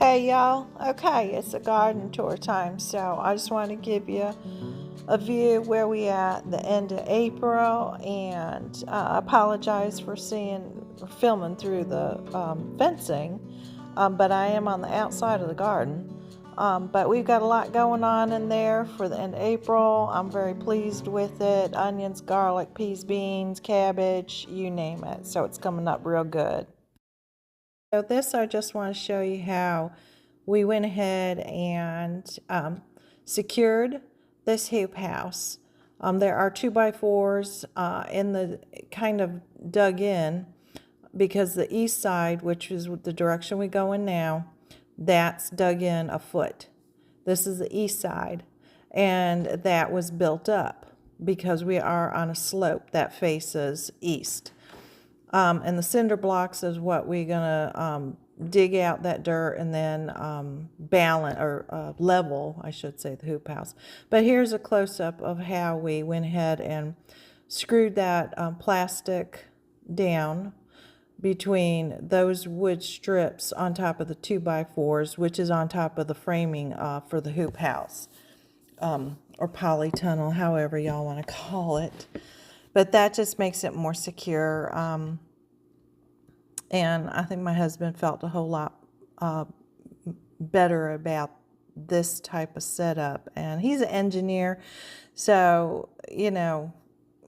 Hey y'all, okay, it's a garden tour time, so I just want to give you a view where we at the end of April, and I apologize for filming through the fencing, but I am on the outside of the garden. But we've got a lot going on in there for the end of April. I'm very pleased with it. Onions, garlic, peas, beans, cabbage, you name it. So it's coming up real good. So this, I just want to show you how we went ahead and secured this hoop house. There are 2x4s in the kind of dug in, because the east side, which is the direction we go in now, that's dug in a foot. This is the east side, and that was built up because we are on a slope that faces east. And the cinder blocks is what we're gonna dig out that dirt and then balance or level, I should say, the hoop house. But here's a close-up of how we went ahead and screwed that plastic down between those wood strips on top of the 2x4s, which is on top of the framing for the hoop house, or polytunnel, however y'all want to call it. But that just makes it more secure. And I think my husband felt a whole lot better about this type of setup. And he's an engineer, so, you know,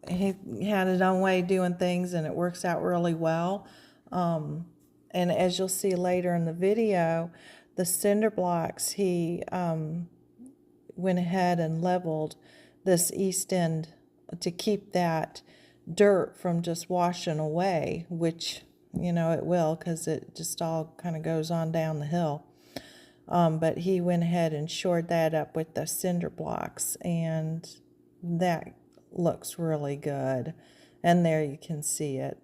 he had his own way of doing things, and it works out really well. And as you'll see later in the video, the cinder blocks, he went ahead and leveled this east end to keep that dirt from just washing away, which, you know, it will, because it just all kind of goes on down the hill. But he went ahead and shored that up with the cinder blocks, and that looks really good. And there you can see it.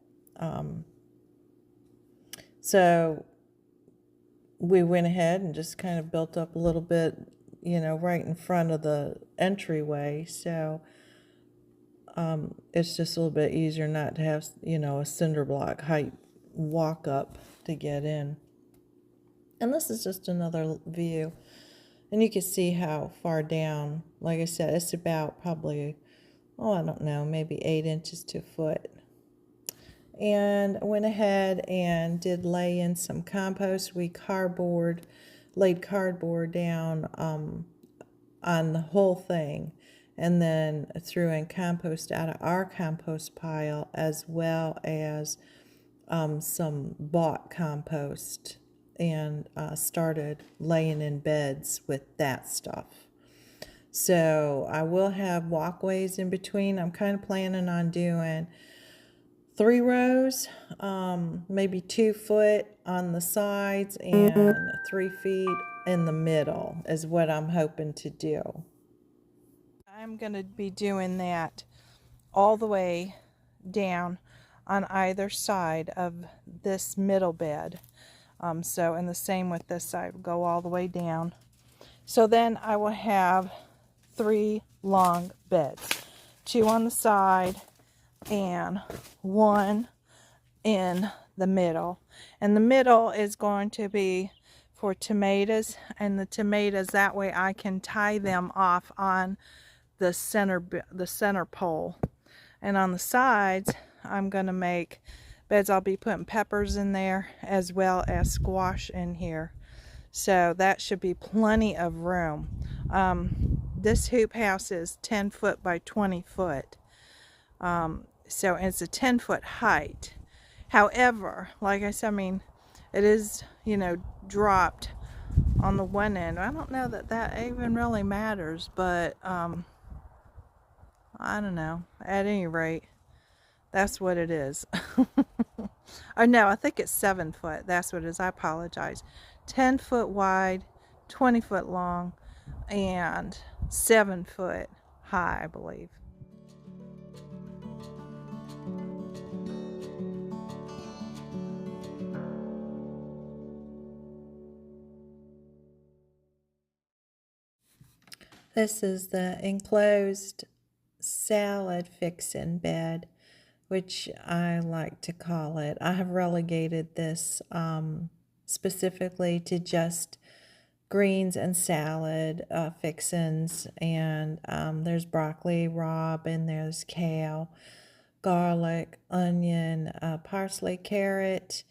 So we went ahead and just kind of built up a little bit, you know, right in front of the entryway. So it's just a little bit easier not to have, you know, a cinder block height walk up to get in. And this is just another view. And you can see how far down, like I said, it's about probably, oh, I don't know, maybe 8 inches to a foot. And I went ahead and did lay in some compost. We laid cardboard down on the whole thing, and then threw in compost out of our compost pile, as well as some bought compost, and started laying in beds with that stuff. So I will have walkways in between. I'm kind of planning on doing 3 rows, maybe 2 foot on the sides and 3 feet in the middle is what I'm hoping to do. I'm going to be doing that all the way down on either side of this middle bed. And the same with this side, go all the way down. So then I will have 3 long beds, 2 on the side and 1 in the middle. And the middle is going to be for tomatoes, and the tomatoes, that way I can tie them off on the center pole. And on the sides, I'm going to make beds. I'll be putting peppers in there as well as squash in here. So that should be plenty of room. This hoop house is 10 foot by 20 foot. So it's a 10-foot height. However, like I said, I mean, it is, you know, dropped on the one end. I don't know that that even really matters, but I don't know. At any rate, that's what it is. Oh no, I think it's 7 foot. That's what it is. I apologize. 10 foot wide, 20 foot long, and 7 foot high, I believe. This is the enclosed salad fixin' bed, which I like to call it. I have relegated this specifically to just greens and salad fixins, and there's broccoli rabe, and there's kale, garlic, onion, parsley, carrot,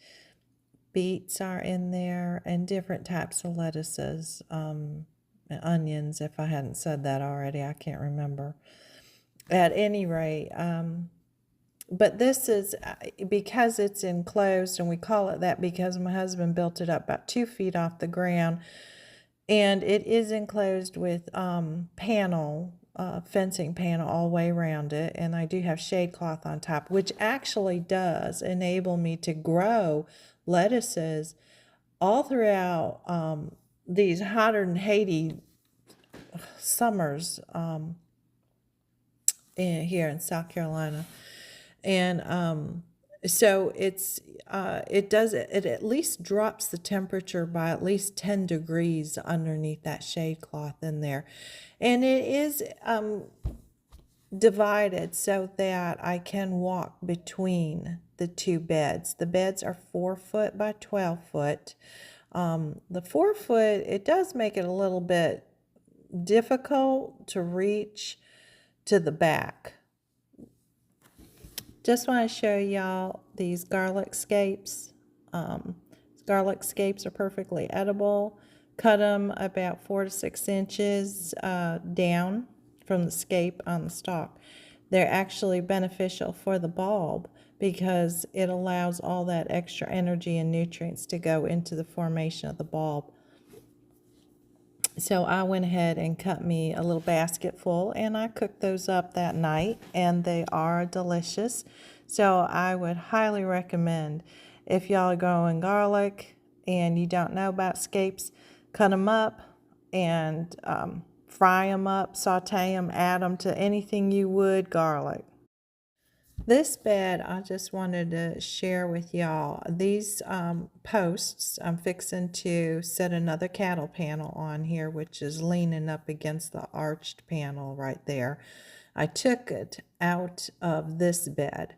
beets are in there, and different types of lettuces, onions, if I hadn't said that already, I can't remember. At any rate, but this is, because it's enclosed, and we call it that because my husband built it up about 2 feet off the ground, and it is enclosed with fencing panel all the way around it, and I do have shade cloth on top, which actually does enable me to grow lettuces all throughout these hotter than Haiti summers here in South Carolina. And so it at least drops the temperature by at least 10 degrees underneath that shade cloth in there. And it is divided so that I can walk between the two beds. The beds are 4 foot by 12 foot. The 4 foot, it does make it a little bit difficult to reach to the back. Just want to show y'all these garlic scapes. Garlic scapes are perfectly edible. Cut them about 4 to 6 inches down from the scape on the stalk. They're actually beneficial for the bulb because it allows all that extra energy and nutrients to go into the formation of the bulb. So I went ahead and cut me a little basket full, and I cooked those up that night, and they are delicious. So I would highly recommend, if y'all are growing garlic and you don't know about scapes, cut them up and fry them up, saute them, add them to anything you would garlic. This bed, I just wanted to share with y'all. These posts, I'm fixing to set another cattle panel on here, which is leaning up against the arched panel right there. I took it out of this bed.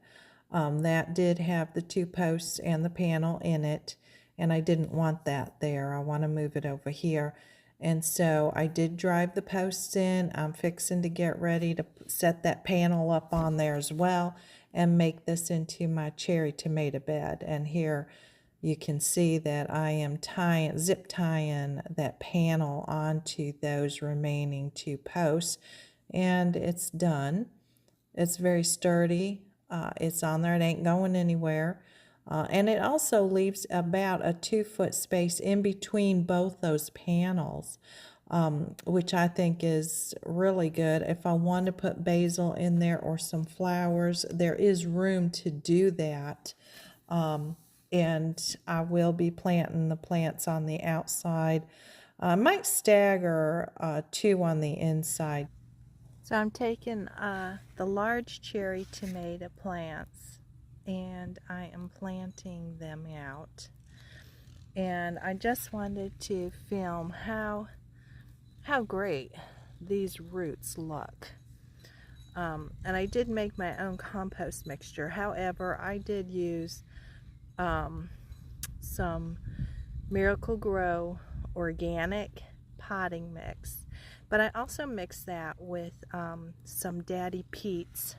That did have the 2 posts and the panel in it, and I didn't want that there. I want to move it over here. And so I did drive the posts in. I'm fixing to get ready to set that panel up on there as well and make this into my cherry tomato bed. And here you can see that I am zip tying that panel onto those remaining 2 posts, and it's done. It's very sturdy. It's on there. It ain't going anywhere. And it also leaves about a 2-foot space in between both those panels, which I think is really good. If I want to put basil in there or some flowers, there is room to do that. And I will be planting the plants on the outside. I might stagger 2 on the inside. So I'm taking the large cherry tomato plants, and I am planting them out. And I just wanted to film how great these roots look. And I did make my own compost mixture. However, I did use some Miracle-Gro organic potting mix. But I also mixed that with some Daddy Pete's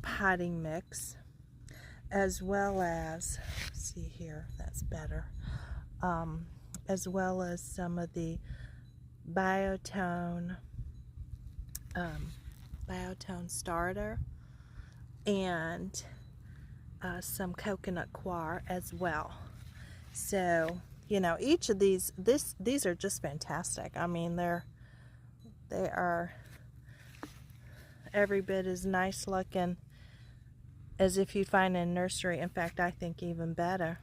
potting mix, as well as, see here, that's better, as well as some of the Biotone starter, and some coconut coir as well. So, you know, each of these are just fantastic. I mean, they are every bit as nice looking as if you'd find in a nursery. In fact, I think even better.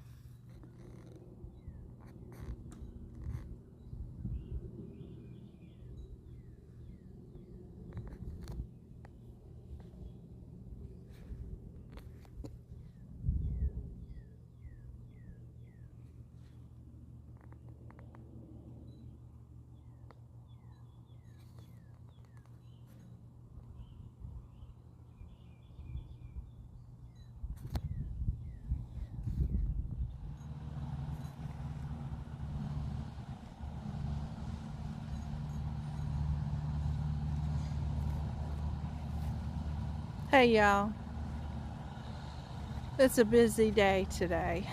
Hey y'all, it's a busy day today.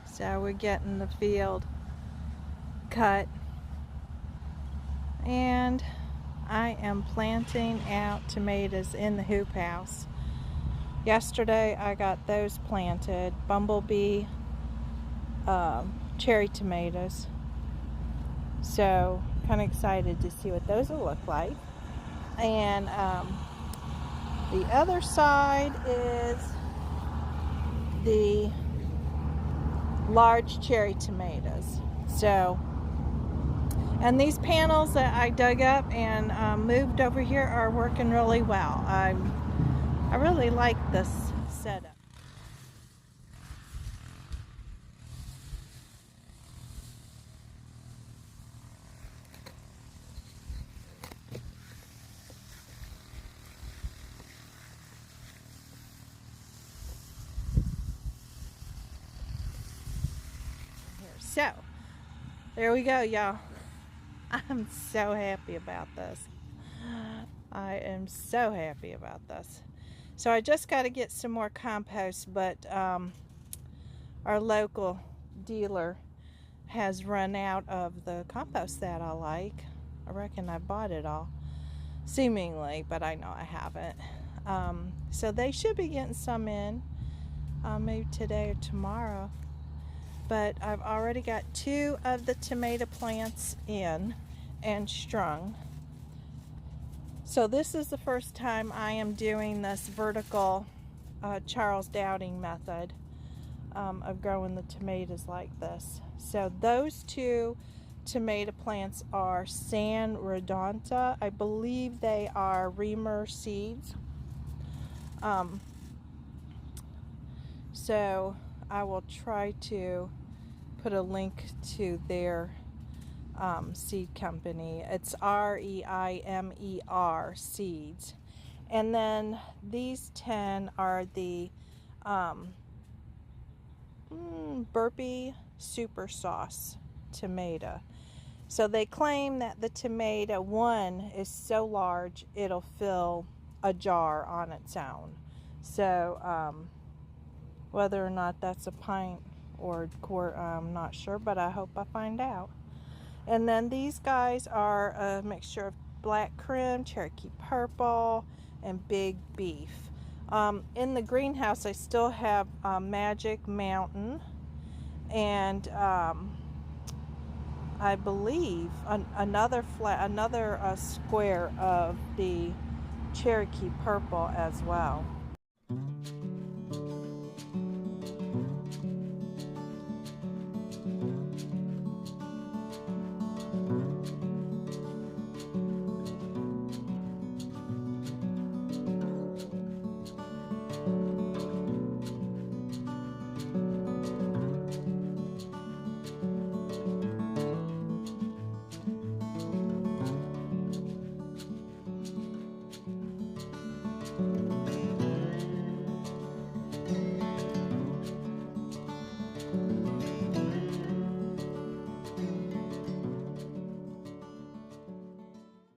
So we're getting the field cut and I am planting out tomatoes in the hoop house. Yesterday I got those planted, bumblebee cherry tomatoes. So kind of excited to see what those will look like. And the other side is the large cherry tomatoes. So, and these panels that I dug up and moved over here are working really well. I really like this setup. So, there we go, y'all. I'm so happy about this. I am so happy about this. So I just got to get some more compost, but our local dealer has run out of the compost that I like. I reckon I bought it all, seemingly, but I know I haven't. So they should be getting some in, maybe today or tomorrow. But I've already got 2 of the tomato plants in and strung. So this is the first time I am doing this vertical Charles Dowding method of growing the tomatoes like this. So those 2 tomato plants are San Rodonta. I believe they are Reamer seeds. So I will try to put a link to their seed company. It's REIMER seeds. And then these 10 are the Burpee Super Sauce tomato. So they claim that the tomato one is so large it'll fill a jar on its own. So whether or not that's a pint or quart, I'm not sure, but I hope I find out. And then these guys are a mixture of black creme, Cherokee purple, and big beef. In the greenhouse I still have Magic Mountain and I believe another square of the Cherokee purple as well.